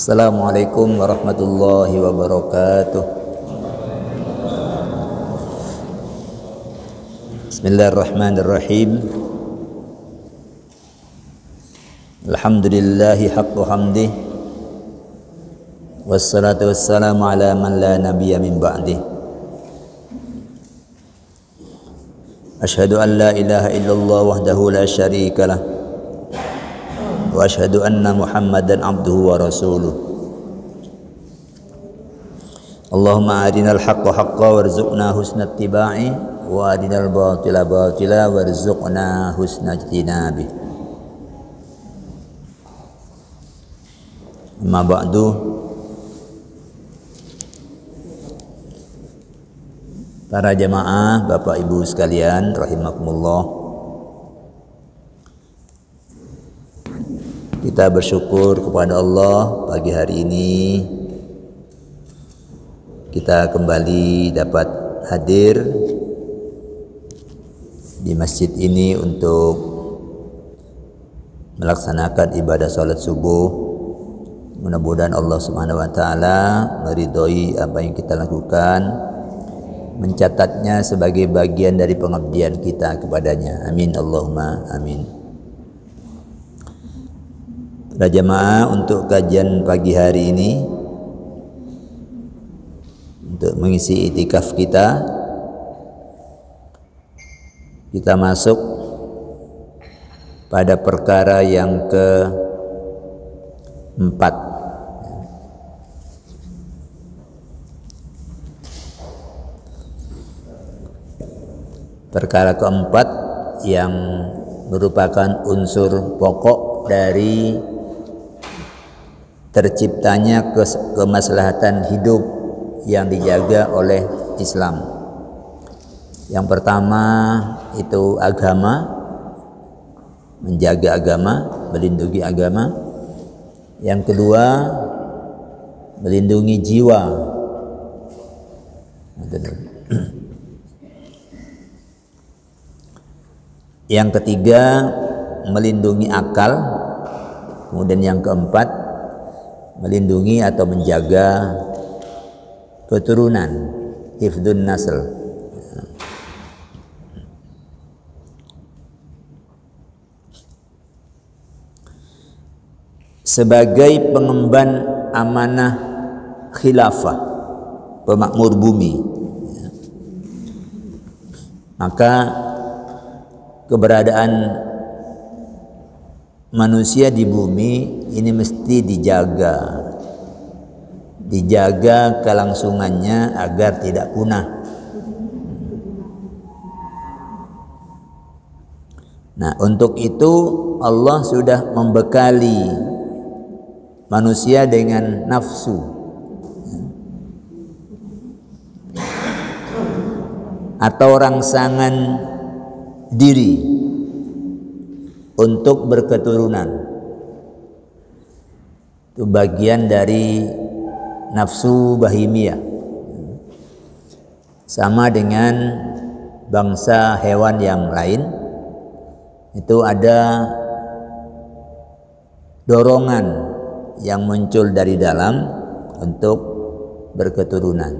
Assalamualaikum warahmatullahi wabarakatuh. Bismillahirrahmanirrahim. Alhamdulillahi haqqu hamdih, wassalatu wassalamu ala man la nabiyya min ba'dih. Asyhadu an la ilaha illallah wahdahu la syarika lah, wa asyhadu anna Muhammadan abduhu wa rasuluh. Allahumma arinal haqqa haqqan warzuqna husna ittiba'i wa arinal batila batila warzuqna husna ijtinabi. Amma ba'du. Para jamaah, Bapak Ibu sekalian rahimakumullah, kita bersyukur kepada Allah pagi hari ini kita kembali dapat hadir di masjid ini untuk melaksanakan ibadah salat subuh. Mudah-mudahan Allah Subhanahu wa taala meridhoi apa yang kita lakukan, mencatatnya sebagai bagian dari pengabdian kita kepadanya. Amin Allahumma amin. Para jamaah, untuk kajian pagi hari ini, untuk mengisi itikaf kita masuk pada perkara yang keempat. Perkara keempat yang merupakan unsur pokok dari terciptanya kemaslahatan hidup yang dijaga oleh Islam. Yang pertama itu agama, menjaga agama, melindungi agama. Yang kedua, melindungi jiwa. Yang ketiga, melindungi akal. Kemudian yang keempat, melindungi atau menjaga keturunan, hifdzun nasl. Sebagai pengemban amanah khilafah, pemakmur bumi, maka keberadaan manusia di bumi ini mesti dijaga kelangsungannya agar tidak punah. Nah, untuk itu Allah sudah membekali manusia dengan nafsu, atau rangsangan diri untuk berketurunan. Itu bagian dari nafsu bahimiyah, sama dengan bangsa hewan yang lain. Itu ada dorongan yang muncul dari dalam untuk berketurunan.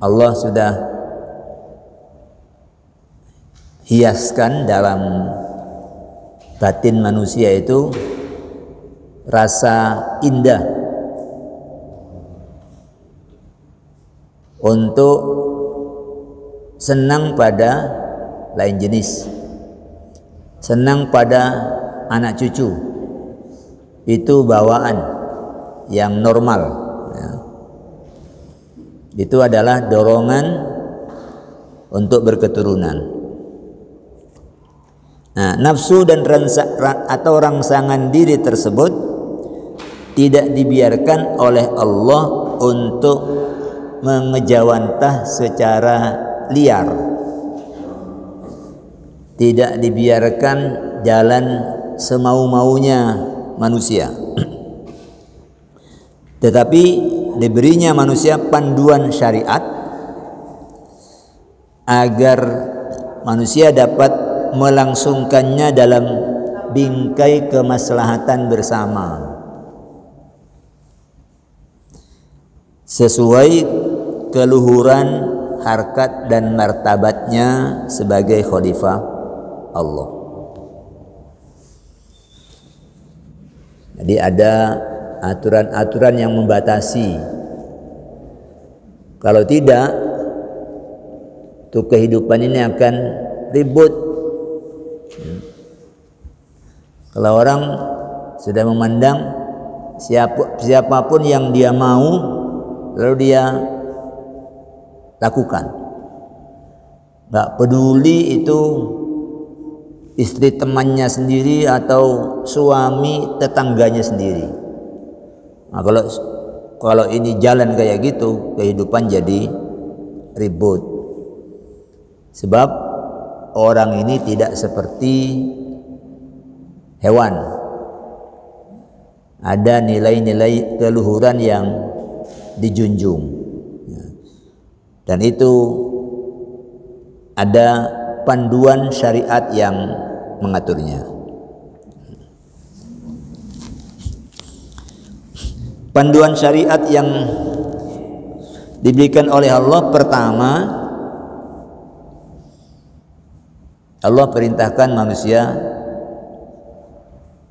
Allah sudah hiaskan dalam batin manusia itu rasa indah untuk senang pada lain jenis, senang pada anak cucu. Itu bawaan yang normal ya. Itu adalah dorongan untuk berketurunan. Nah, nafsu dan rangsangan diri tersebut tidak dibiarkan oleh Allah untuk mengejawantah secara liar. Tidak dibiarkan jalan semau-maunya manusia. Tetapi diberinya manusia panduan syariat agar manusia dapat melangsungkannya dalam bingkai kemaslahatan bersama sesuai keluhuran harkat dan martabatnya sebagai khalifah Allah. Jadi ada aturan-aturan yang membatasi. Kalau tidak, tuh kehidupan ini akan ribut. Kalau orang sudah memandang siapapun yang dia mau, lalu dia lakukan. Nggak peduli itu istri temannya sendiri atau suami tetangganya sendiri. Nah, kalau ini jalan kayak gitu, kehidupan jadi ribut. Sebab orang ini tidak seperti hewan. Ada nilai-nilai keluhuran yang dijunjung. Dan itu ada panduan syariat yang mengaturnya. Panduan syariat yang diberikan oleh Allah, pertama, Allah perintahkan manusia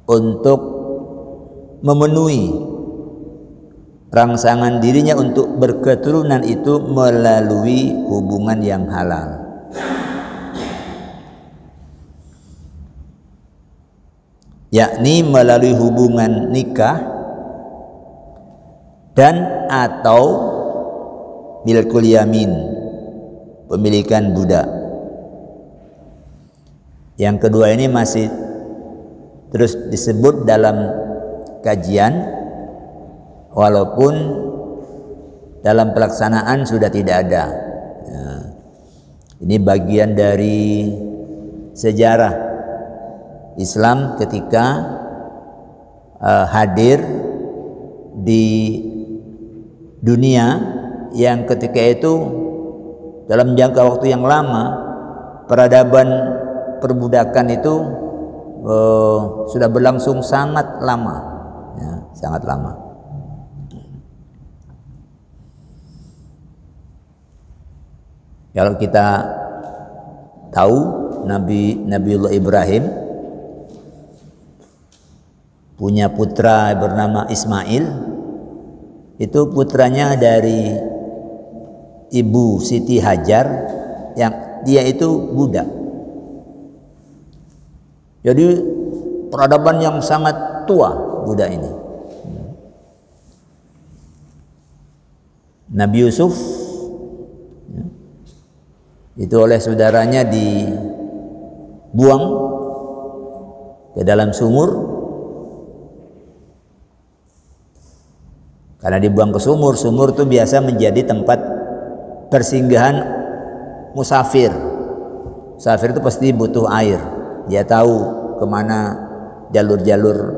untuk memenuhi rangsangan dirinya untuk berketurunan itu melalui hubungan yang halal. Yakni melalui hubungan nikah dan atau milkul yamin, pemilikan budak. Yang kedua ini masih terus disebut dalam kajian, walaupun dalam pelaksanaan sudah tidak ada. Ini bagian dari sejarah Islam ketika hadir di dunia yang ketika itu dalam jangka waktu yang lama peradaban perbudakan itu sudah berlangsung sangat lama, ya, sangat lama. Kalau kita tahu Nabiullah Ibrahim punya putra bernama Ismail. Itu putranya dari ibu Siti Hajar yang dia itu budak. Jadi peradaban yang sangat tua budak ini. Nabi Yusuf itu oleh saudaranya dibuang ke dalam sumur. Karena dibuang ke sumur, sumur itu biasa menjadi tempat persinggahan musafir. Musafir itu pasti butuh air. Dia tahu kemana jalur-jalur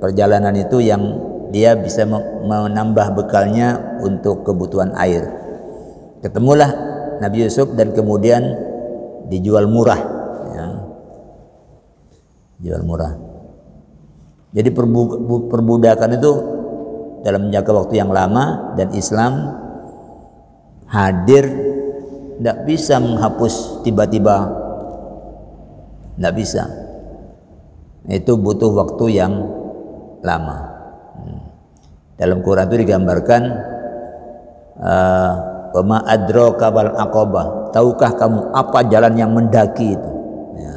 perjalanan itu yang dia bisa menambah bekalnya untuk kebutuhan air. Ketemulah Nabi Yusuf dan kemudian dijual murah, ya. Jual murah. Jadi perbudakan itu dalam jangka waktu yang lama, dan Islam hadir tidak bisa menghapus tiba-tiba, tidak bisa. Itu butuh waktu yang lama. Dalam Quran itu digambarkan wa ma adraka wal aqabah. Tahukah kamu apa jalan yang mendaki itu? Ya.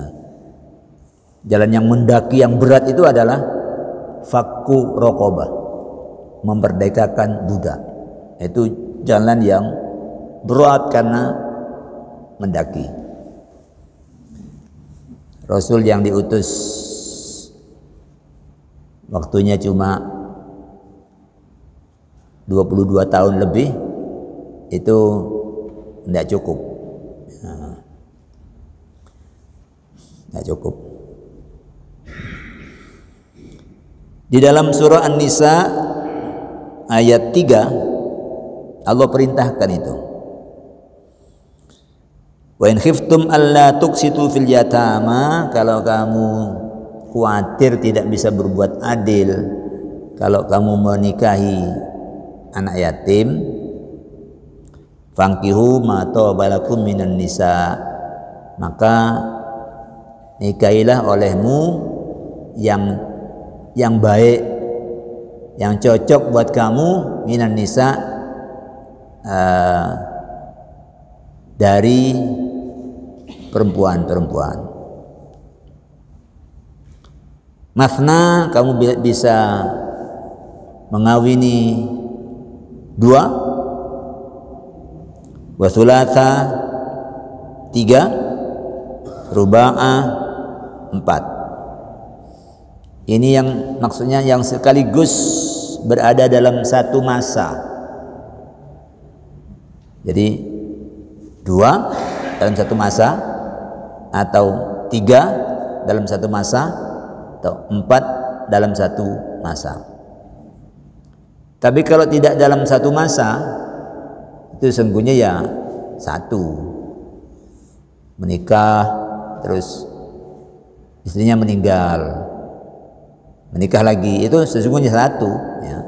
Jalan yang mendaki yang berat itu adalah fakku raqabah, memerdekakan budak. Itu jalan yang berat karena mendaki. Rasul yang diutus waktunya cuma 22 tahun lebih, itu tidak cukup. Tidak cukup. Di dalam surah An-Nisa ayat 3 Allah perintahkan itu. Wa in khiftum alla tuqsitu fil yatama, kalau kamu khawatir tidak bisa berbuat adil kalau kamu menikahi anak yatim, fankihu ma tabalakum minan nisa, maka nikahilah olehmu yang baik, yang cocok buat kamu, minan nisa, dari perempuan-perempuan. Masna, kamu bisa mengawini 2, wasulatha 3, ruba'ah 4. Ini yang maksudnya yang sekaligus berada dalam satu masa. Jadi 2 dalam satu masa, atau 3 dalam satu masa, atau 4 dalam satu masa. Tapi kalau tidak dalam satu masa, itu sesungguhnya ya satu, menikah terus istrinya meninggal, menikah lagi, itu sesungguhnya satu, ya.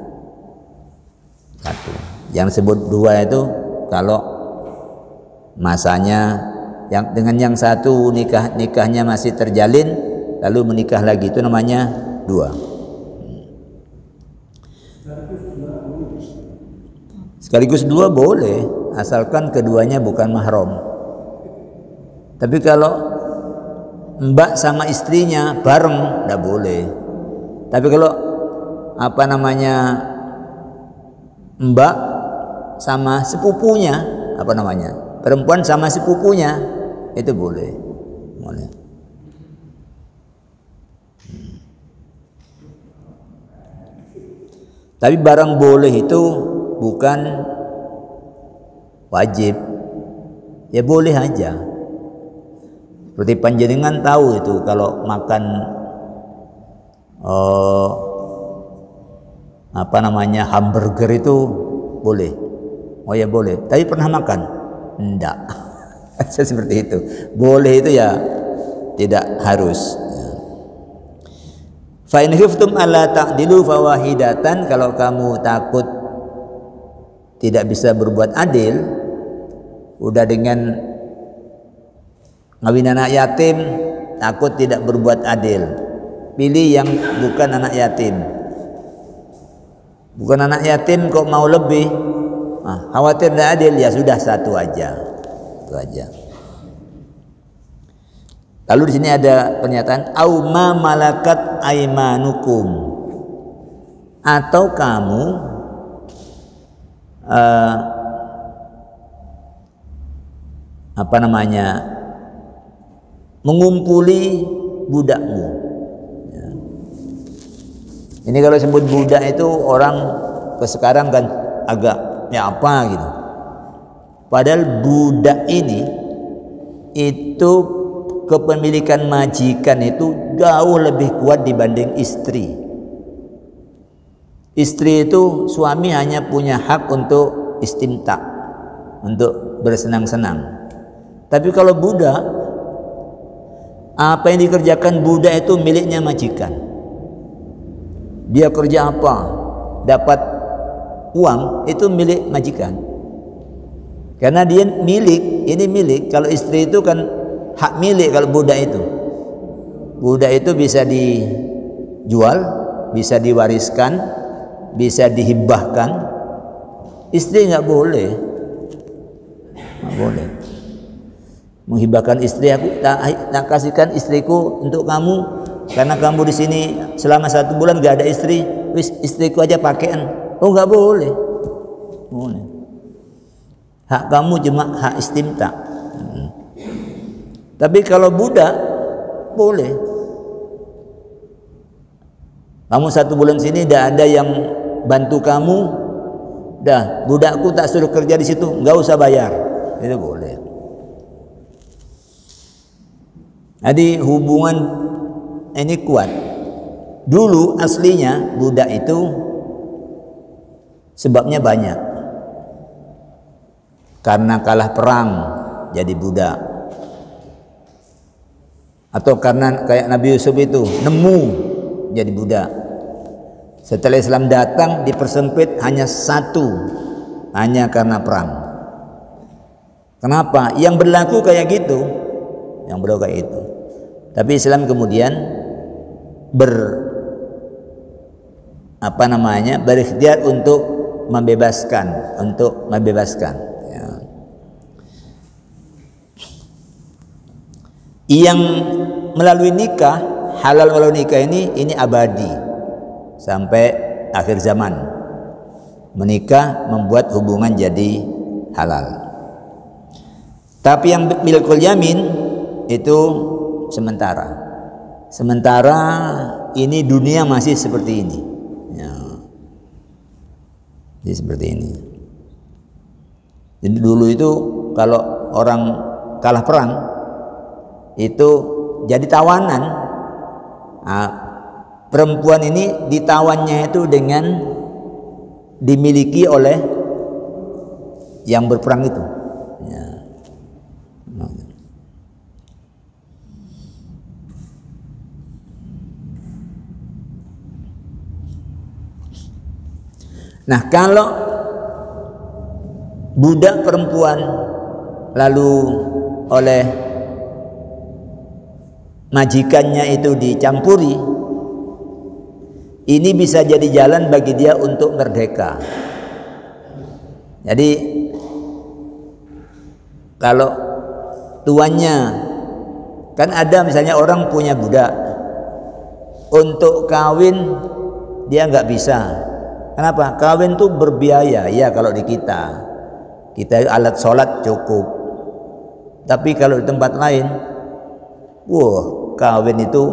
Satu. Yang disebut 2 itu kalau masanya yang dengan yang satu nikahnya masih terjalin lalu menikah lagi, itu namanya 2. Sekaligus 2 boleh, asalkan keduanya bukan mahram. Tapi kalau mbak sama istrinya bareng, tidak boleh. Tapi kalau mbak sama sepupunya, perempuan sama sepupunya, itu boleh. Tapi barang boleh itu bukan wajib, ya boleh aja. Seperti panjenengan tahu itu kalau makan hamburger itu boleh, oh ya boleh. Tapi pernah makan? Enggak. Seperti itu. Boleh itu ya, tidak harus. Fa in khiftum alla ta'dilu fawahidatan, kalau kamu takut tidak bisa berbuat adil, udah dengan ngawin anak yatim, takut tidak berbuat adil, pilih yang bukan anak yatim. Bukan anak yatim kok mau lebih, khawatir tidak adil, ya sudah satu aja, itu aja. Lalu di sini ada pernyataan au ma malakat aimanukum, atau kamu mengumpuli budakmu. Ya. Ini kalau sebut budak itu orang sekarang kan agak ya apa gitu. Padahal budak ini itu kepemilikan majikan itu jauh lebih kuat dibanding istri. Istri itu suami hanya punya hak untuk istimta, untuk bersenang-senang. Tapi kalau budak, apa yang dikerjakan budak itu miliknya majikan. Dia kerja apa, dapat uang, itu milik majikan. Karena dia milik, ini milik. Kalau istri itu kan hak milik. Kalau budak itu bisa dijual, bisa diwariskan, bisa dihibahkan. Istri nggak boleh, menghibahkan istri. Aku tak kasihkan istriku untuk kamu karena kamu di sini selama 1 bulan nggak ada istri, wis istriku aja pakaian. Oh nggak boleh. Hak kamu cuma hak istimta. Tapi kalau budak boleh. Kamu 1 bulan sini tidak ada yang bantu kamu, dah budakku tak suruh kerja di situ, nggak usah bayar, itu boleh. Jadi hubungan ini kuat. Dulu aslinya budak itu sebabnya banyak. Karena kalah perang jadi budak. Atau karena kayak Nabi Yusuf itu nemu jadi budak. Setelah Islam datang dipersempit hanya satu, hanya karena perang. Kenapa? Yang berlaku kayak gitu, yang berlaku kayak itu. Tapi Islam kemudian berikhtiar untuk membebaskan, ya. Yang melalui nikah, halal melalui nikah ini abadi sampai akhir zaman. Menikah membuat hubungan jadi halal. Tapi yang milkul yamin itu sementara. Sementara ini dunia masih seperti ini. Ya. Jadi seperti ini. Jadi dulu itu kalau orang kalah perang itu jadi tawanan. Nah, perempuan ini ditawannya itu dengan dimiliki oleh yang berperang itu. Ya. Nah, kalau budak perempuan lalu oleh majikannya itu dicampuri, ini bisa jadi jalan bagi dia untuk merdeka. Jadi kalau tuannya, kan ada misalnya orang punya budak, untuk kawin dia nggak bisa. Kenapa? Kawin tuh berbiaya. Ya kalau di kita alat sholat cukup. Tapi kalau di tempat lain, kawin itu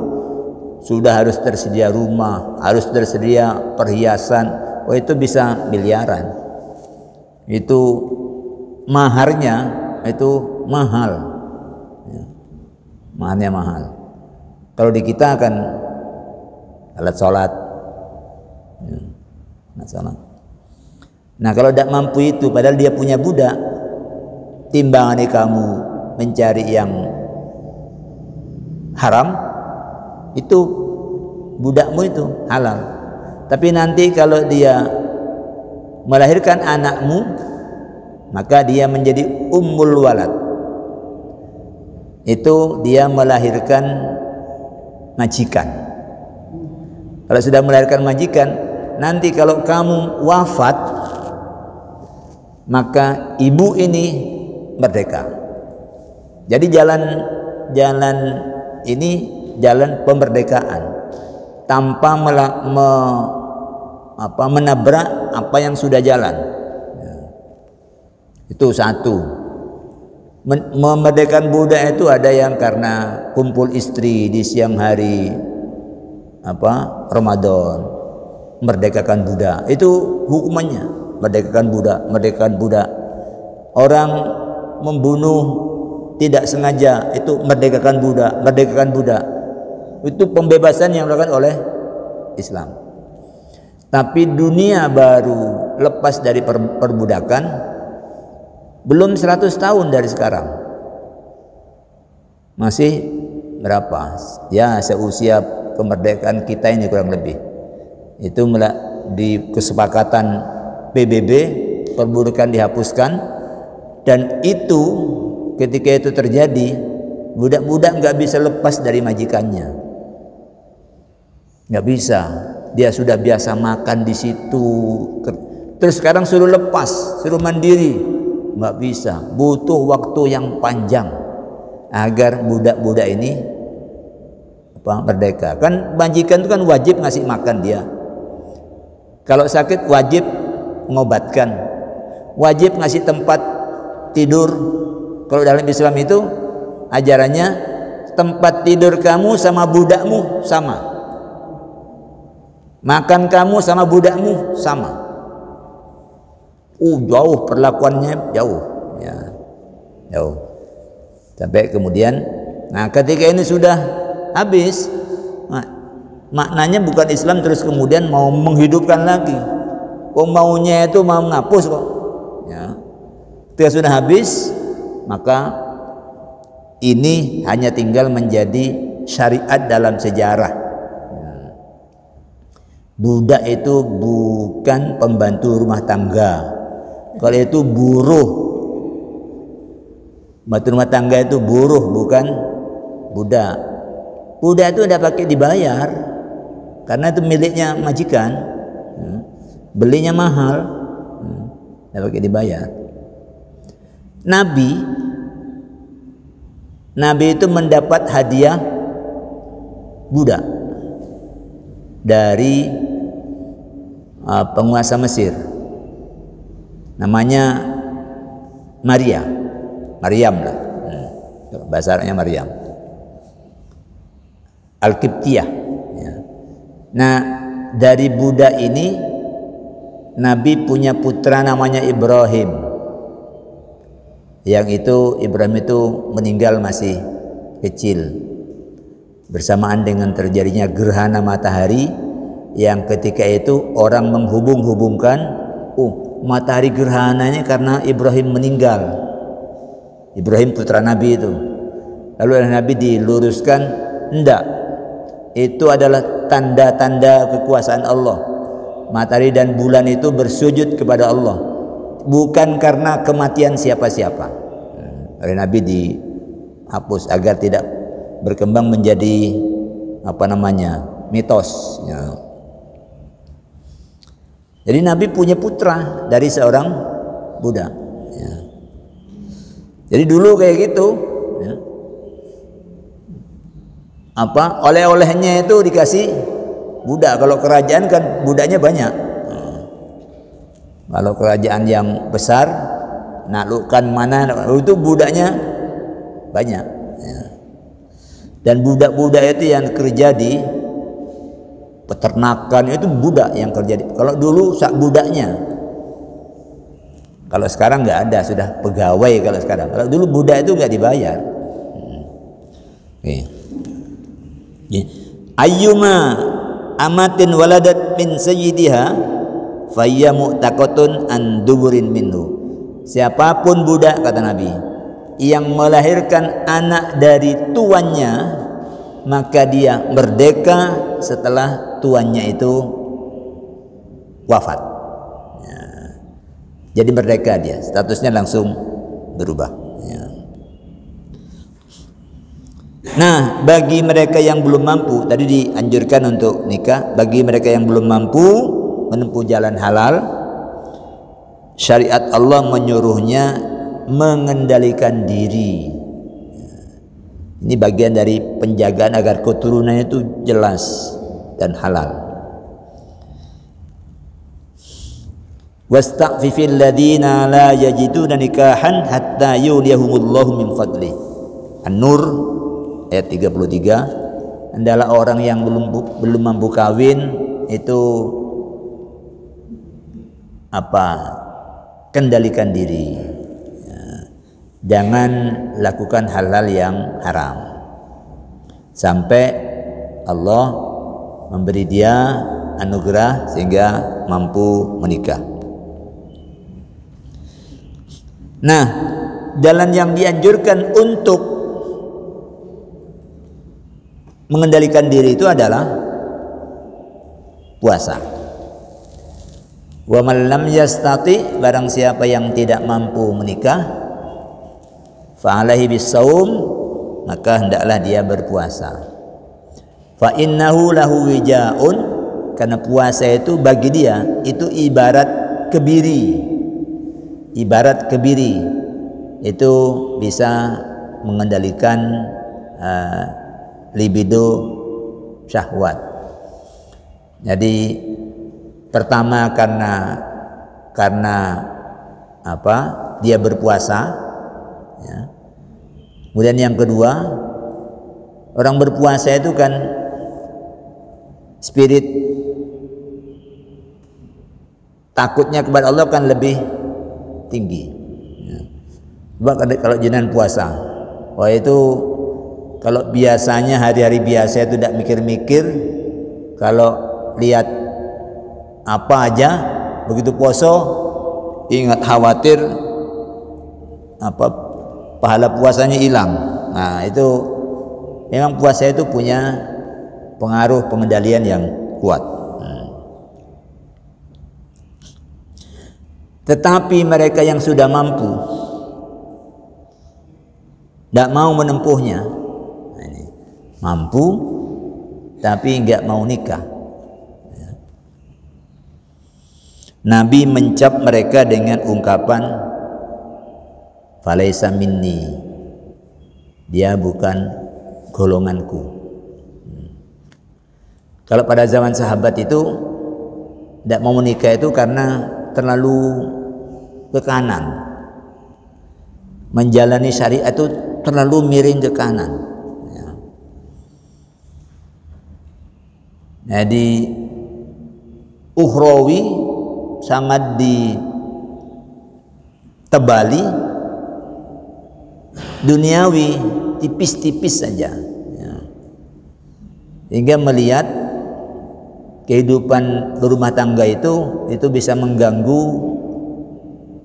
sudah harus tersedia rumah, harus tersedia perhiasan. Itu bisa miliaran. Itu maharnya itu mahal. Ya. Maharnya mahal. Kalau di kita kan alat sholat. Ya. Nah kalau tidak mampu itu, padahal dia punya budak, timbangannya kamu mencari yang haram, itu budakmu itu halal. Tapi nanti kalau dia melahirkan anakmu, maka dia menjadi ummul walad. Itu dia melahirkan majikan. Kalau sudah melahirkan majikan, nanti kalau kamu wafat, maka ibu ini merdeka. Jadi jalan ini jalan pemmerdekaan tanpa menabrak apa yang sudah jalan. Itu satu. Memerdekakan budak itu ada yang karena kumpul istri di siang hari Ramadan. Merdekakan budak itu hukumannya, merdekakan budak. Orang membunuh tidak sengaja, itu merdekakan budak. Itu pembebasan yang dilakukan oleh Islam. Tapi dunia baru lepas dari perbudakan belum 100 tahun dari sekarang. Masih berapa? Ya, seusia kemerdekaan kita ini kurang lebih. Itu di kesepakatan PBB, perbudakan dihapuskan, dan itu ketika itu terjadi, budak-budak nggak bisa lepas dari majikannya, nggak bisa. Dia sudah biasa makan di situ, terus sekarang suruh lepas, suruh mandiri, nggak bisa. Butuh waktu yang panjang agar budak-budak ini merdeka. Kan majikan itu kan wajib ngasih makan dia. Kalau sakit wajib mengobatkan, wajib ngasih tempat tidur. Kalau dalam Islam itu ajarannya tempat tidur kamu sama budakmu sama, makan kamu sama budakmu sama. Jauh perlakuannya, jauh, ya, jauh. Sampai kemudian, nah ketika ini sudah habis, maknanya bukan Islam terus kemudian mau menghidupkan lagi. Maunya itu mau menghapus kok. Ya. Ketika sudah habis, maka ini hanya tinggal menjadi syariat dalam sejarah. Budak itu bukan pembantu rumah tangga. Kalau itu buruh, pembantu rumah tangga itu buruh, bukan budak. Budak itu udah pakai dibayar, karena itu miliknya majikan. Belinya mahal, udah pakai dibayar. Nabi itu mendapat hadiah budak dari penguasa Mesir, namanya Maryam lah, bahasa Arabnya Maryam, Al-Qibtiyah. Nah, dari budak ini Nabi punya putra namanya Ibrahim. Yang itu Ibrahim itu meninggal masih kecil, bersamaan dengan terjadinya gerhana matahari, yang ketika itu orang menghubung-hubungkan, matahari gerhananya karena Ibrahim meninggal. Ibrahim putra Nabi itu. Lalu Nabi diluruskan, enggak, itu adalah tanda-tanda kekuasaan Allah. Matahari dan bulan itu bersujud kepada Allah, bukan karena kematian siapa-siapa. Oleh Nabi dihapus agar tidak berkembang menjadi mitos. Jadi Nabi punya putra dari seorang budak. Jadi dulu kayak gitu. Oleh-olehnya itu dikasih budak. Kalau kerajaan kan budaknya banyak. Kalau kerajaan yang besar, naklukkan mana itu budaknya banyak. Dan budak-budak itu yang kerja di peternakan itu budak yang kerja. Kalau dulu sak budaknya. Kalau sekarang nggak ada, sudah pegawai kalau sekarang. Kalau dulu budak itu nggak dibayar. Ayyuma amatin waladat min sayyidiha fayya mu'taqatun an duburin minhu. Siapapun budak, kata Nabi, yang melahirkan anak dari tuannya, maka dia merdeka setelah tuannya itu wafat. Jadi merdeka dia, statusnya langsung berubah. Nah, bagi mereka yang belum mampu, tadi dianjurkan untuk nikah. Bagi mereka yang belum mampu menempuh jalan halal, syariat Allah menyuruhnya mengendalikan diri. Ini bagian dari penjagaan agar keturunannya itu jelas dan halal. Wasta'fifil ladina la yajiduna nikahan hatta yuliyahumullahu min fadli. An-Nur ayat 33. Adalah orang yang belum mampu kawin itu kendalikan diri. Jangan lakukan hal-hal yang haram sampai Allah memberi dia anugerah sehingga mampu menikah. Nah, jalan yang dianjurkan untuk mengendalikan diri itu adalah puasa. Wa man lam yastati, barang siapa yang tidak mampu menikah, fa alaihi bisawm, maka hendaklah dia berpuasa. Fa innahu lahu wijaun, karena puasa itu bagi dia itu ibarat kebiri. Ibarat kebiri itu bisa mengendalikan libido syahwat. Jadi pertama karena dia berpuasa, ya. Kemudian yang kedua, orang berpuasa itu kan spirit takutnya kepada Allah kan lebih tinggi. Kalau jenengan puasa, wah itu kalau biasanya hari-hari biasa itu tidak mikir-mikir, kalau lihat apa aja, begitu puasa ingat khawatir pahala puasanya hilang. Nah itu memang puasa itu punya pengaruh pengendalian yang kuat. Tetapi mereka yang sudah mampu tidak mau menempuhnya, mampu tapi nggak mau nikah, Nabi mencap mereka dengan ungkapan falaisa minni, dia bukan golonganku. Kalau pada zaman sahabat itu tidak mau menikah itu karena terlalu ke kanan, menjalani syariat itu terlalu miring ke kanan. Jadi ukhrawi sangat ditebali, duniawi tipis-tipis saja, hingga melihat kehidupan berumah tangga itu bisa mengganggu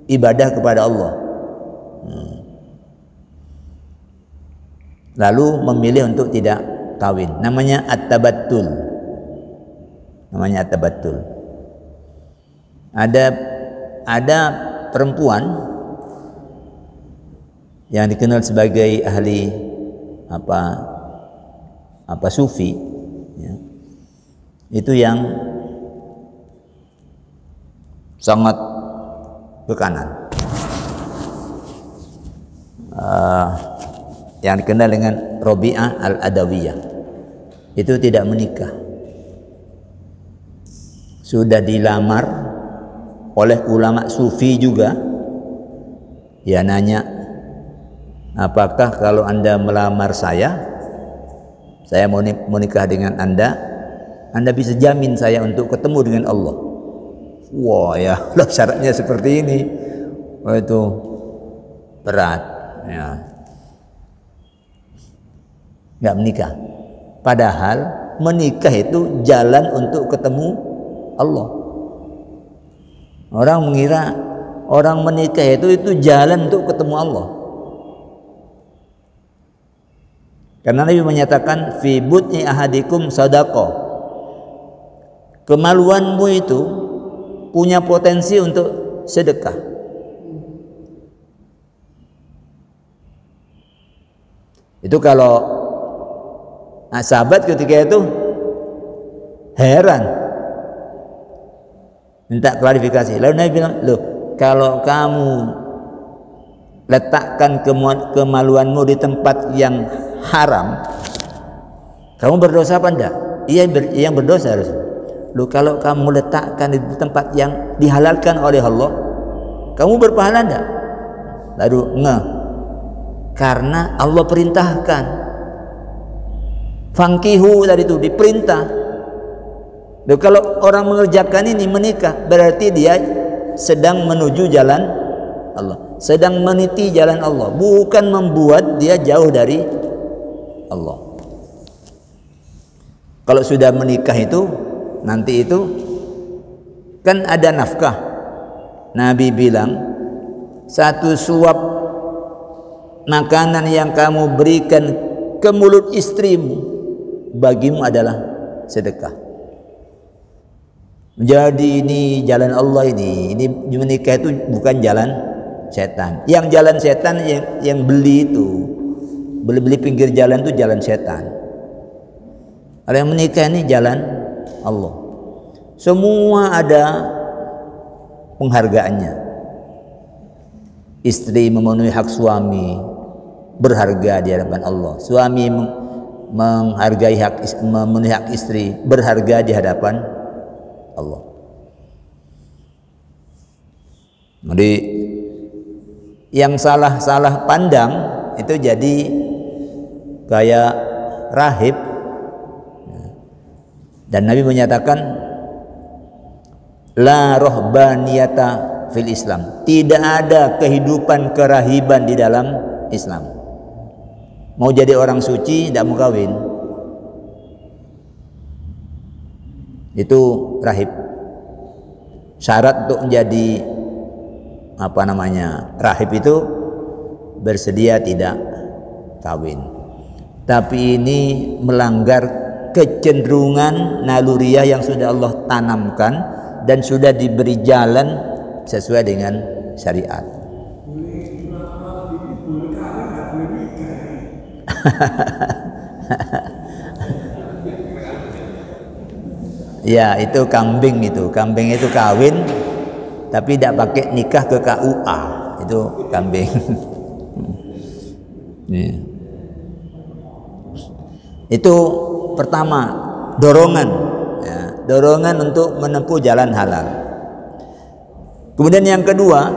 ibadah kepada Allah. Lalu memilih untuk tidak kawin. Namanya at-tabattul. Ada perempuan yang dikenal sebagai ahli sufi, ya. Itu yang sangat ke kanan, yang dikenal dengan Rabi'ah al-Adawiyah. Itu tidak menikah, sudah dilamar oleh ulama sufi juga. Ya, nanya, apakah kalau Anda melamar saya mau menikah dengan Anda bisa jamin saya untuk ketemu dengan Allah? Wah, ya, syaratnya seperti ini. Wah, itu berat, ya. Nggak menikah. Padahal menikah itu jalan untuk ketemu Allah. Orang mengira orang menikah itu jalan untuk ketemu Allah. Karena Nabi menyatakan fi butni ahadikum sadaqah. Kemaluanmu itu punya potensi untuk sedekah. Itu kalau sahabat ketika itu heran, minta klarifikasi. Lalu Nabi bilang, loh, kalau kamu letakkan kemaluanmu di tempat yang haram, kamu berdosa apa enggak? Iya, yang berdosa harus. Loh, kalau kamu letakkan di tempat yang dihalalkan oleh Allah, kamu berpahala enggak? Lalu karena Allah perintahkan. Fankihu tadi itu diperintah. Loh, kalau orang mengerjakan ini menikah, berarti dia sedang menuju jalan Allah, sedang meniti jalan Allah, bukan membuat dia jauh dari Allah. Kalau sudah menikah itu nanti itu kan ada nafkah. Nabi bilang, satu suap makanan yang kamu berikan ke mulut istrimu bagimu adalah sedekah. Jadi ini jalan Allah, ini menikah itu bukan jalan setan. Yang jalan setan yang beli itu, beli pinggir jalan itu jalan setan. Kalau yang menikah ini jalan Allah. Semua ada penghargaannya. Istri memenuhi hak suami, berharga di hadapan Allah. Suami menghargai memenuhi hak istri, berharga di hadapan Allah. Jadi yang salah pandang itu jadi kayak rahib. Dan Nabi menyatakan la rohbaniyata fil Islam, tidak ada kehidupan kerahiban di dalam Islam. Mau jadi orang suci tidak mau kawin, itu rahib. Syarat untuk menjadi rahib itu bersedia tidak kawin. tapi ini melanggar kecenderungan naluriah yang sudah Allah tanamkan dan sudah diberi jalan sesuai dengan syariat. Ya, itu kambing itu. Kambing itu kawin tapi tidak pakai nikah ke KUA. Itu kambing. Ya. Itu pertama, dorongan, ya, dorongan untuk menempuh jalan halal. Kemudian yang kedua,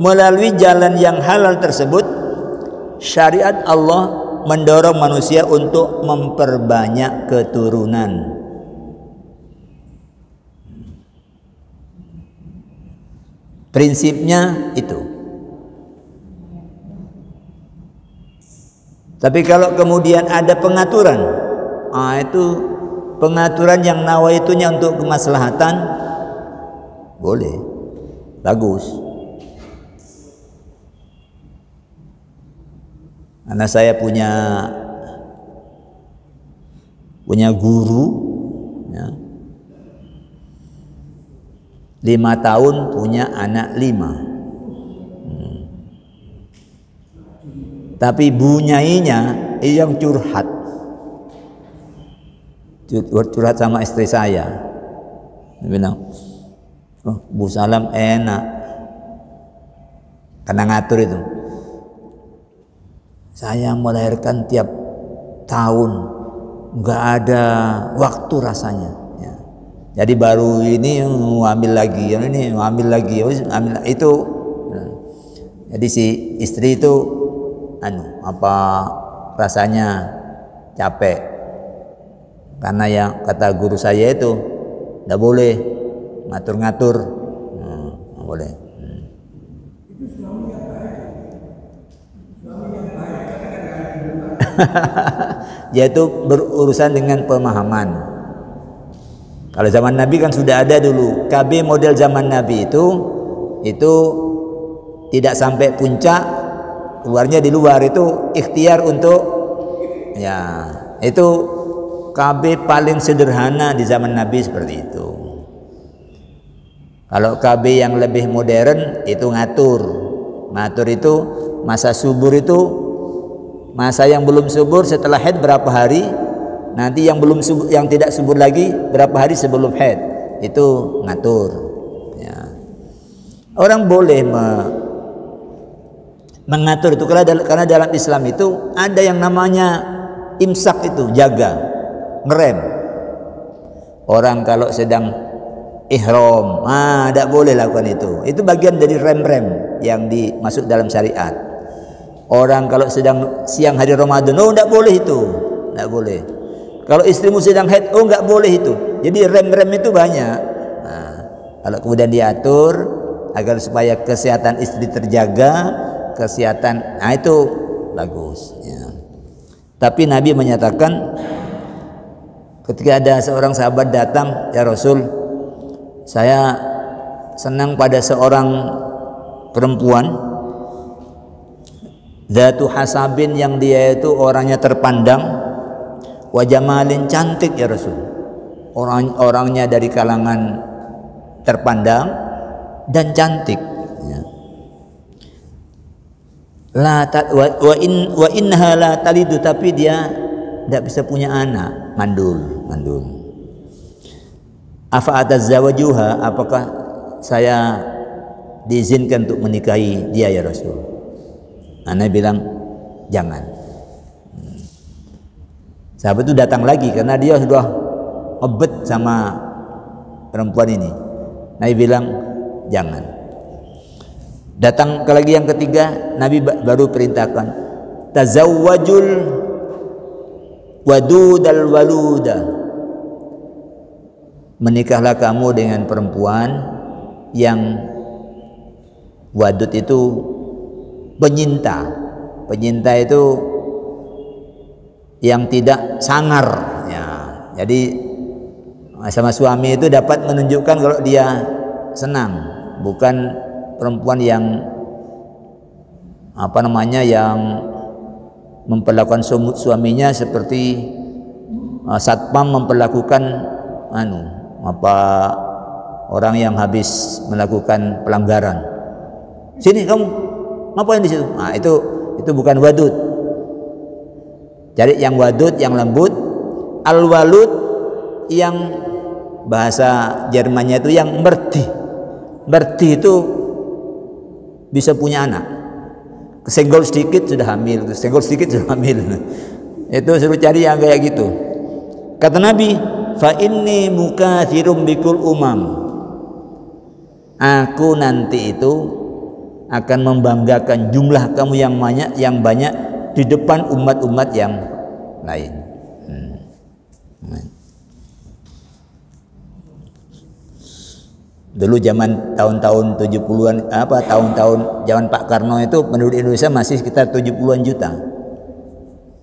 melalui jalan yang halal tersebut, syariat Allah mendorong manusia untuk memperbanyak keturunan. Prinsipnya itu. Tapi kalau kemudian ada pengaturan, itu pengaturan yang nawaitunya untuk kemaslahatan, boleh, bagus. Karena saya punya guru, ya, 5 tahun punya anak 5. Tapi bunyainya yang curhat sama istri saya. Dia bilang, oh, Bu Salam enak karena ngatur itu. Saya melahirkan tiap tahun, nggak ada waktu rasanya. Ya. Jadi baru ini ambil lagi, yang ini ambil lagi, ambil itu. Jadi si istri itu apa rasanya capek, karena yang kata guru saya itu tidak boleh ngatur-ngatur, nggak boleh. Yaitu berurusan dengan pemahaman. Kalau zaman Nabi kan sudah ada dulu. KB model zaman Nabi itu tidak sampai puncak, keluarnya di luar, itu ikhtiar untuk, ya, itu KB paling sederhana di zaman Nabi seperti itu. Kalau KB yang lebih modern itu ngatur itu masa subur, itu masa yang belum subur setelah haid berapa hari, nanti yang belum subur, yang tidak subur lagi berapa hari sebelum haid, itu ngatur. Ya. Orang boleh mengatur itu karena dalam Islam itu ada yang namanya imsak, itu jaga, ngerem. Orang kalau sedang ihram, tidak boleh lakukan itu. Itu bagian dari rem-rem yang dimasuk dalam syariat. Orang kalau sedang siang hari Ramadan, tidak boleh itu, tidak boleh. Kalau istrimu sedang haid, nggak boleh itu. Jadi rem-rem itu banyak. Kalau kemudian diatur agar supaya kesehatan istri terjaga, kesehatan, itu bagus, ya. Tapi Nabi menyatakan, ketika ada seorang sahabat datang, ya Rasul, saya senang pada seorang perempuan dzatu hasabin, yang dia itu orangnya terpandang, wa jamalin, cantik ya Rasul, orangnya dari kalangan terpandang dan cantik, ya. Wa innaha la talidu, tapi dia tidak bisa punya anak, mandul. Afa atazawwajuha, apakah saya diizinkan untuk menikahi dia ya Rasul? Nabi bilang jangan. Sahabat itu datang lagi karena dia sudah ngebet sama perempuan ini. Nabi bilang jangan. Datang ke lagi yang ketiga, Nabi baru perintahkan, tazawwajul wadudal waluda, menikahlah kamu dengan perempuan yang wadud itu penyinta itu yang tidak sangar, ya. Jadi sama suami itu dapat menunjukkan kalau dia senang, bukan perempuan yang yang memperlakukan suaminya seperti satpam memperlakukan orang yang habis melakukan pelanggaran. Sini kamu, ngapain di situ? Nah, itu bukan wadud. Jadi yang wadud, yang lembut. Al-walud yang bahasa Jermannya itu yang merti. Merti itu bisa punya anak. Kesenggol sedikit sudah hamil, kesenggol sedikit sudah hamil. Itu suruh cari yang kayak gitu. Kata Nabi, fa inni mukatsirum bikul umam. Aku nanti itu akan membanggakan jumlah kamu yang banyak di depan umat-umat yang lain. Dulu zaman tahun-tahun 70-an tahun-tahun zaman Pak Karno itu penduduk Indonesia masih sekitar 70-an juta.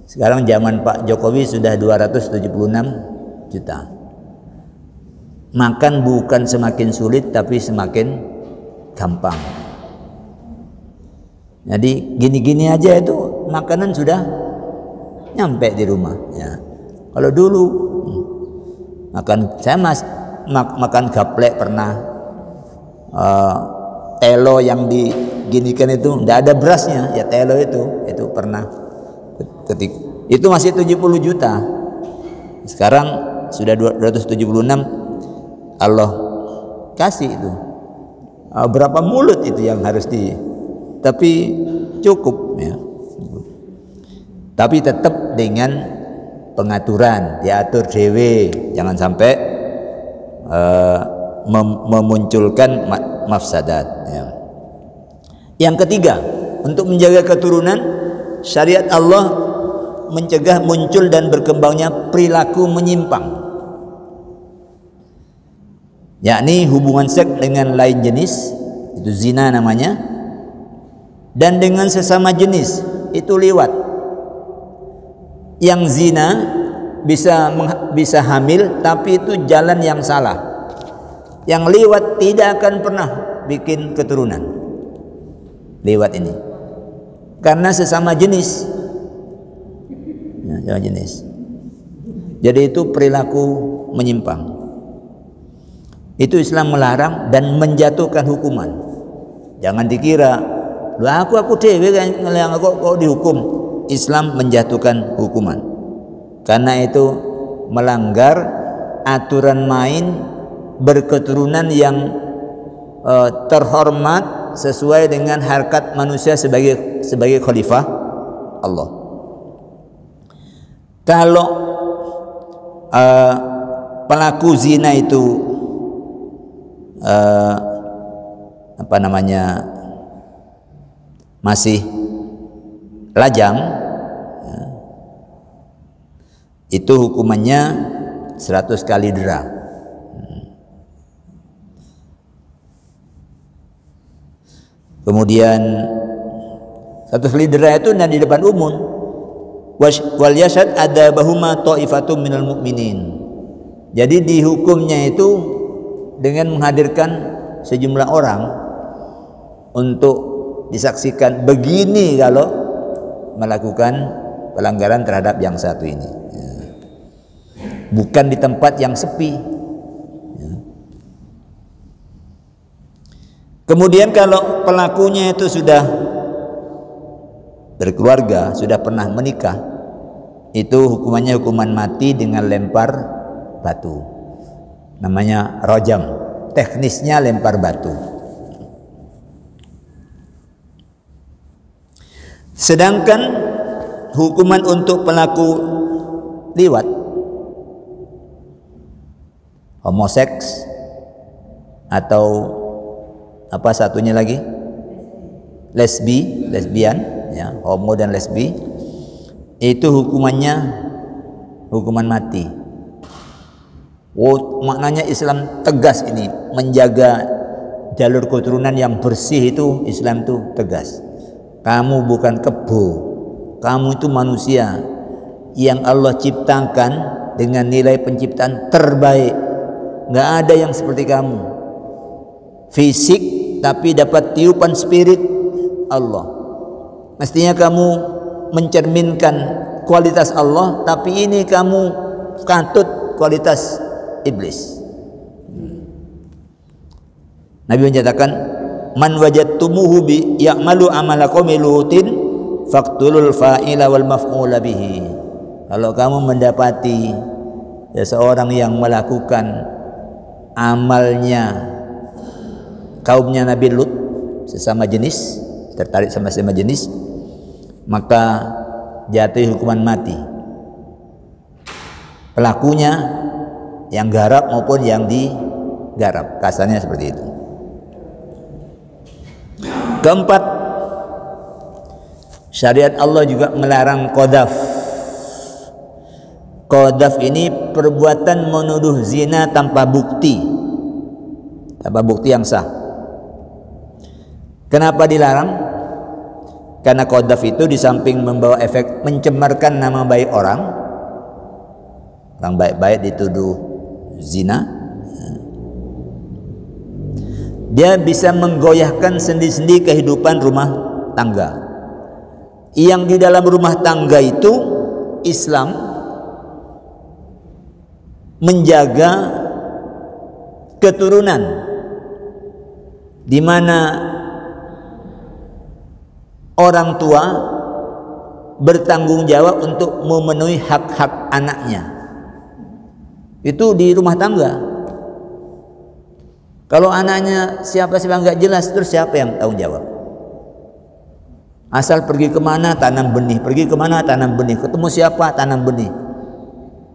Sekarang zaman Pak Jokowi sudah 276 juta. Makan bukan semakin sulit tapi semakin gampang. Jadi gini-gini aja itu makanan sudah nyampe di rumah ya. Kalau dulu makan gaplek pernah. Telo yang diginikan itu tidak ada berasnya ya, telo itu pernah ketik itu masih 70 juta. Sekarang sudah 276. Allah kasih itu berapa mulut itu yang harus tapi cukup ya. Tapi tetap dengan pengaturan, diatur dewe, jangan sampai memunculkan mafsadat ya. Yang ketiga, untuk menjaga keturunan, syariat Allah mencegah muncul dan berkembangnya perilaku menyimpang, yakni hubungan seks dengan lain jenis, itu zina namanya, dan dengan sesama jenis, itu liwat. Yang zina bisa hamil, tapi itu jalan yang salah. Yang liwat tidak akan pernah bikin keturunan. Liwat ini karena sesama jenis ya, jenis. Jadi itu perilaku menyimpang. Itu Islam melarang dan menjatuhkan hukuman. Jangan dikira aku dewe yang kok dihukum. Islam menjatuhkan hukuman karena itu melanggar aturan main berketurunan yang terhormat sesuai dengan harkat manusia sebagai khalifah Allah. Kalau pelaku zina itu masih lajang ya, itu hukumannya 100 kali dera. Kemudian 100 kali dera itu dan di depan umum. Wal yashad adabahuma ta'ifatum minal mu'minin. Jadi dihukumnya itu dengan menghadirkan sejumlah orang untuk disaksikan begini kalau melakukan pelanggaran terhadap yang satu ini. Bukan di tempat yang sepi. Kemudian kalau pelakunya itu sudah berkeluarga, sudah pernah menikah, itu hukumannya hukuman mati dengan lempar batu. Namanya rojam. Teknisnya lempar batu. Sedangkan hukuman untuk pelaku liwat, homoseks, atau apa satunya lagi, lesbian ya, homo dan lesbi, itu hukumannya hukuman mati. Maknanya Islam tegas ini, menjaga jalur keturunan yang bersih itu Islam itu tegas. Kamu bukan kebo, kamu itu manusia yang Allah ciptakan dengan nilai penciptaan terbaik. Nggak ada yang seperti kamu, fisik tapi dapat tiupan spirit Allah. Mestinya kamu mencerminkan kualitas Allah, tapi ini kamu katut kualitas iblis. Nabi menyatakan, man wajadtumuhu bi ya'malu amala qaumi lutin faqtulul fa'ila wal maf'ula bihi. Kalau kamu mendapati seseorang yang melakukan amalnya kaumnya Nabi Lut, sesama jenis, tertarik sama sesama jenis, maka jatuh hukuman mati. Pelakunya yang garap maupun yang digarap, kasarnya seperti itu. Keempat, syariat Allah juga melarang qadzaf. Qadzaf ini perbuatan menuduh zina tanpa bukti yang sah. Kenapa dilarang? Karena qadzaf itu di samping membawa efek mencemarkan nama baik orang baik-baik dituduh zina, dia bisa menggoyahkan sendi-sendi kehidupan rumah tangga. Yang di dalam rumah tangga itu Islam menjaga keturunan, di mana orang tua bertanggung jawab untuk memenuhi hak-hak anaknya. Itu di rumah tangga. Kalau anaknya siapa nggak jelas, terus siapa yang tanggung jawab? Asal pergi kemana tanam benih, pergi kemana tanam benih, ketemu siapa tanam benih.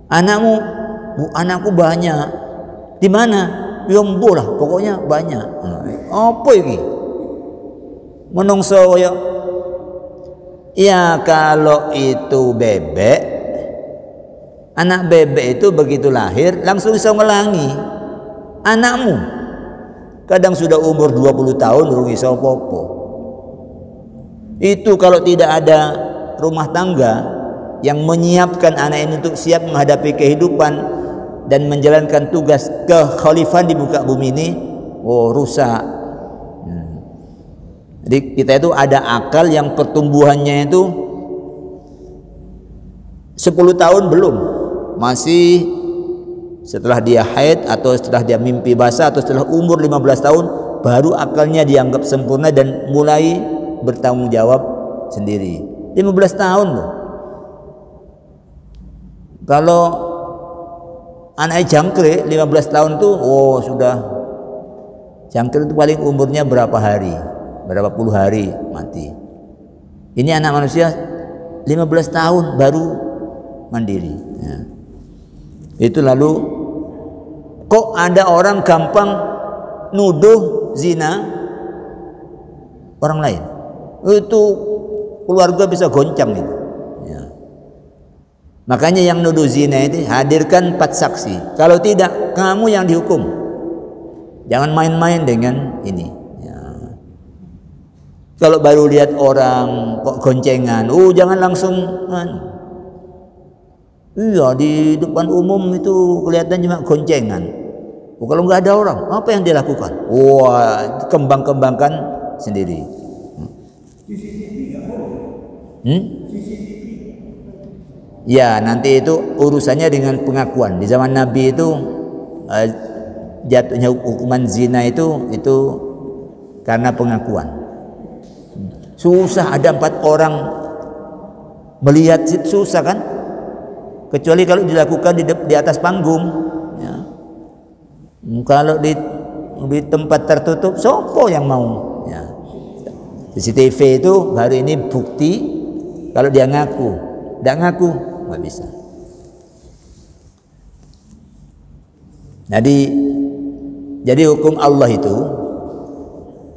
Anakku banyak, di mana? Yombo lah, pokoknya banyak. Apa ini? Menungso ya kalau itu bebek, anak bebek itu begitu lahir langsung bisa melangi. Anakmu kadang sudah umur 20 tahun belum bisa apa-apa. Itu kalau tidak ada rumah tangga yang menyiapkan anak ini untuk siap menghadapi kehidupan dan menjalankan tugas kekhalifahan di muka bumi ini, rusak. Jadi kita itu ada akal yang pertumbuhannya itu 10 tahun belum, masih setelah dia haid atau setelah dia mimpi basah atau setelah umur 15 tahun baru akalnya dianggap sempurna dan mulai bertanggung jawab sendiri. 15 tahun loh. Kalau anak jangkrik 15 tahun tuh sudah, jangkrik itu paling umurnya berapa hari, berapa puluh hari mati. Ini anak manusia 15 tahun baru mandiri ya. Itu lalu kok ada orang gampang nuduh zina orang lain, itu keluarga bisa goncang itu ya. Makanya yang nuduh zina itu hadirkan 4 saksi, kalau tidak kamu yang dihukum. Jangan main-main dengan ini ya. Kalau baru lihat orang kok goncengan, jangan langsung iya, di depan umum itu kelihatan cuma goncengan. Kalau nggak ada orang, apa yang dia lakukan? Kembang-kembangkan sendiri. Ya, nanti itu urusannya dengan pengakuan. Di zaman Nabi itu jatuhnya hukuman zina itu karena pengakuan. Susah, ada 4 orang melihat, susah kan? Kecuali kalau dilakukan di atas panggung ya. Kalau di tempat tertutup, siapa yang mau ya. CCTV itu hari ini bukti kalau dia ngaku. Tidak ngaku nggak bisa. Jadi hukum Allah itu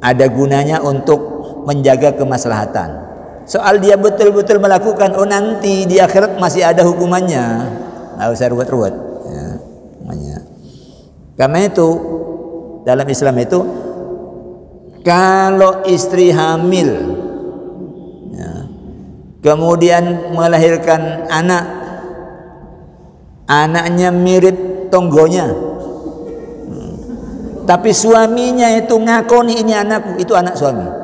ada gunanya untuk menjaga kemaslahatan. Soal dia betul-betul melakukan, nanti di akhirat masih ada hukumannya, nggak usah ruwet-ruwet ya, karena itu dalam Islam itu kalau istri hamil ya, kemudian melahirkan anaknya mirip tonggonya, tapi suaminya itu ngakoni ini anakku, itu anak suami.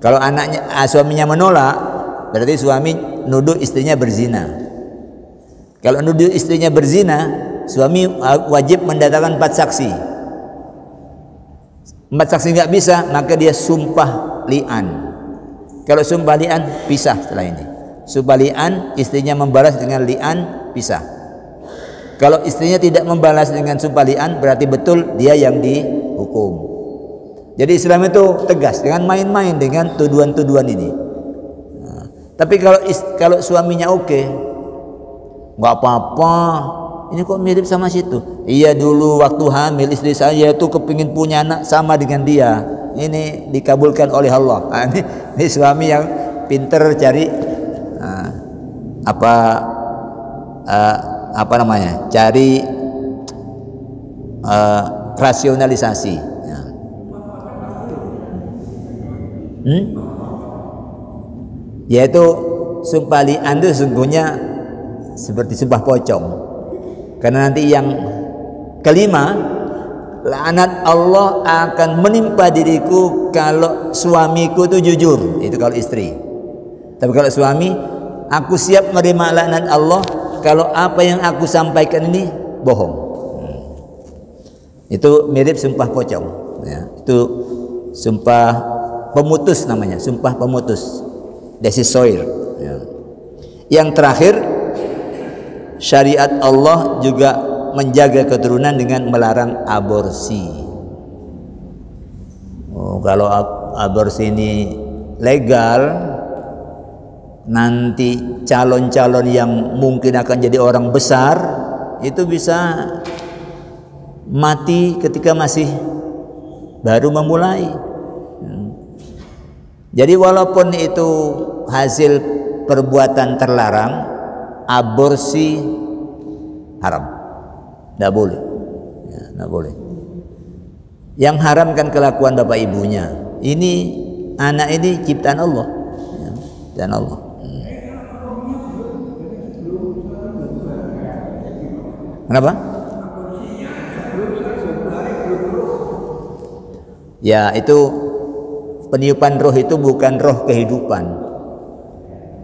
Kalau suaminya menolak, berarti suami nuduh istrinya berzina. Kalau nuduh istrinya berzina, suami wajib mendatangkan 4 saksi. 4 saksi nggak bisa, maka dia sumpah li'an. Kalau sumpah li'an, pisah setelah ini. Sumpah li'an, istrinya membalas dengan li'an, pisah. Kalau istrinya tidak membalas dengan sumpah li'an, berarti betul dia yang dihukum. Jadi Islam itu tegas, dengan main-main dengan tuduhan-tuduhan ini. Nah, tapi kalau suaminya oke, nggak apa-apa. Ini kok mirip sama situ? Iya, dulu waktu hamil istri saya itu kepingin punya anak sama dengan dia. Ini dikabulkan oleh Allah. Nah, ini suami yang pinter cari apa namanya? Cari rasionalisasi. Yaitu sumpah li'an itu sesungguhnya seperti sumpah pocong. Karena nanti yang kelima, laknat Allah akan menimpa diriku kalau suamiku itu jujur. Itu kalau istri. Tapi kalau suami, aku siap menerima laknat Allah kalau apa yang aku sampaikan ini bohong. Itu mirip sumpah pocong. Ya, itu sumpah pemutus namanya, sumpah pemutus, desisoir. Ya. Yang terakhir, syariat Allah juga menjaga keturunan dengan melarang aborsi. Kalau aborsi ini legal, nanti calon-calon yang mungkin akan jadi orang besar itu bisa mati ketika masih baru memulai. Jadi walaupun itu hasil perbuatan terlarang, aborsi haram, tidak boleh, ya, tidak boleh. Yang haram kan kelakuan bapak ibunya. Ini anak ini ciptaan Allah, ya, ciptaan Allah. Kenapa? Ya, itu peniupan roh itu bukan roh kehidupan.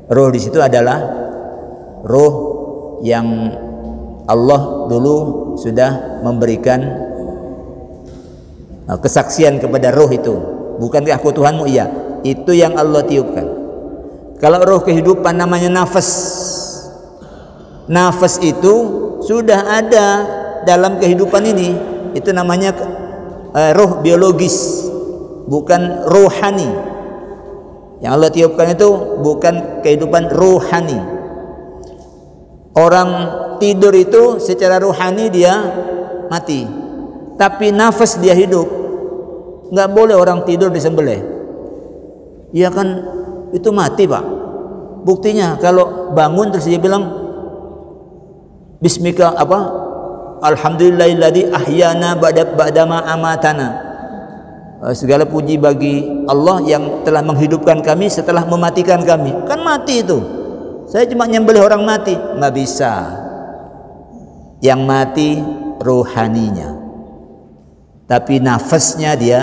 Roh di situ adalah roh yang Allah dulu sudah memberikan kesaksian kepada roh itu. Bukankah aku Tuhanmu? Iya, itu yang Allah tiupkan. Kalau roh kehidupan namanya nafas. Nafas itu sudah ada dalam kehidupan ini. Itu namanya roh biologis, bukan rohani. Yang Allah tiupkan itu bukan kehidupan rohani. Orang tidur itu secara rohani dia mati, tapi nafas dia hidup. Nggak boleh orang tidur disembelih. Ya kan, itu mati pak. Buktinya kalau bangun terus dia bilang Bismika apa? Alhamdulillahilladzi ahyana ba'dama amatana. Segala puji bagi Allah yang telah menghidupkan kami setelah mematikan kami. Kan mati itu. Saya cuma nyembelih orang mati, nggak bisa. Yang mati rohaninya, tapi nafasnya dia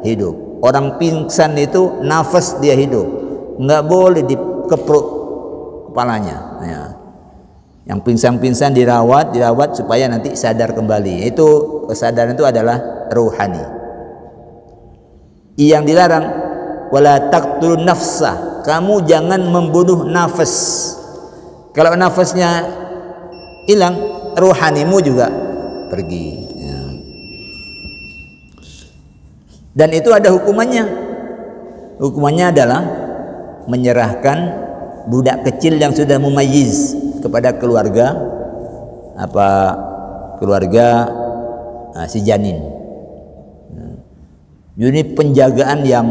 hidup. Orang pingsan itu nafas dia hidup, nggak boleh dikepruk kepalanya. Ya. Yang pingsan-pingsan dirawat supaya nanti sadar kembali. Itu kesadaran itu adalah rohani. Yang dilarang wala taqtulun nafsa, kamu jangan membunuh nafas. Kalau nafasnya hilang, rohanimu juga pergi. Ya. Dan itu ada hukumannya. Hukumannya adalah menyerahkan budak kecil yang sudah mumayyiz kepada keluarga si janin. Ini penjagaan yang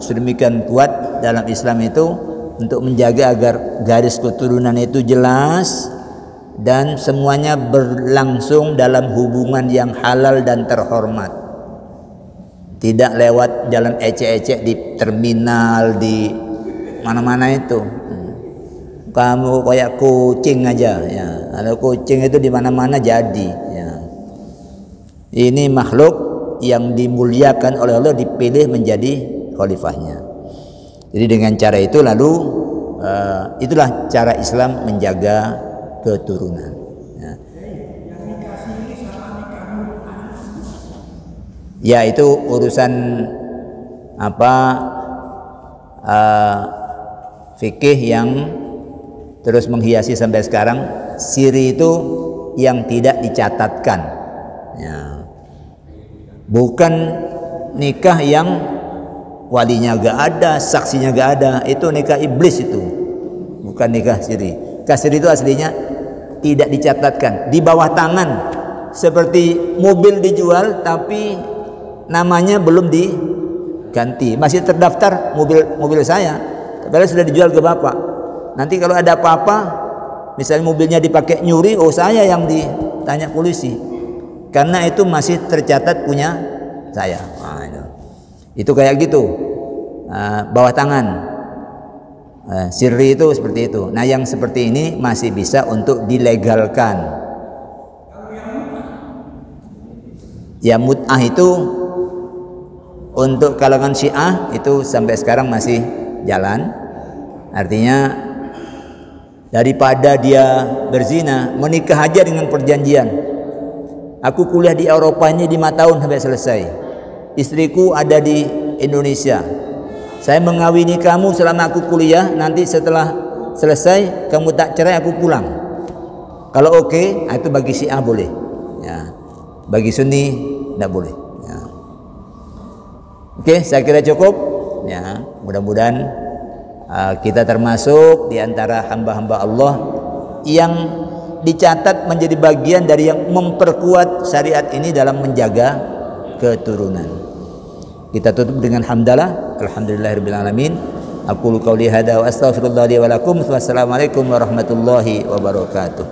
sedemikian kuat dalam Islam itu untuk menjaga agar garis keturunan itu jelas dan semuanya berlangsung dalam hubungan yang halal dan terhormat. Tidak lewat jalan ecek-ecek di terminal, di mana-mana itu. Kamu kayak kucing aja, ya. Kalau kucing itu di mana-mana jadi. Ya. Ini makhluk yang dimuliakan oleh Allah, dipilih menjadi khalifahnya. Jadi dengan cara itu lalu itulah cara Islam menjaga keturunan. Ya itu urusan fikih yang terus menghiasi sampai sekarang. Siri itu yang tidak dicatatkan, ya. Bukan nikah yang walinya gak ada, saksinya gak ada, itu nikah iblis itu, bukan nikah siri. Nikah siri itu aslinya tidak dicatatkan, di bawah tangan, seperti mobil dijual tapi namanya belum diganti, masih terdaftar mobil saya, padahal sudah dijual ke bapak. Nanti kalau ada apa-apa, misalnya mobilnya dipakai nyuri, oh saya yang ditanya polisi, karena itu masih tercatat punya saya. Nah, itu kayak gitu, bawah tangan, sirri itu seperti itu. Nah yang seperti ini masih bisa untuk dilegalkan. Ya mut'ah itu untuk kalangan Syiah itu sampai sekarang masih jalan. Artinya daripada dia berzina, menikah aja dengan perjanjian. Aku kuliah di Eropa ini 5 tahun sampai selesai. Istriku ada di Indonesia. Saya mengawini kamu selama aku kuliah, nanti setelah selesai kamu tak cerai, aku pulang. Kalau oke, itu bagi Syiah boleh. Ya. Bagi Sunni tidak boleh. Ya. Oke, saya kira cukup. Ya, mudah-mudahan kita termasuk di antara hamba-hamba Allah yang dicatat menjadi bagian dari yang memperkuat syariat ini dalam menjaga keturunan. Kita tutup dengan hamdalah, alhamdulillahirabbil alamin. Aqulu qouli hadza wa astaghfirullah li wa lakum. Wassalamualaikum warahmatullahi wabarakatuh.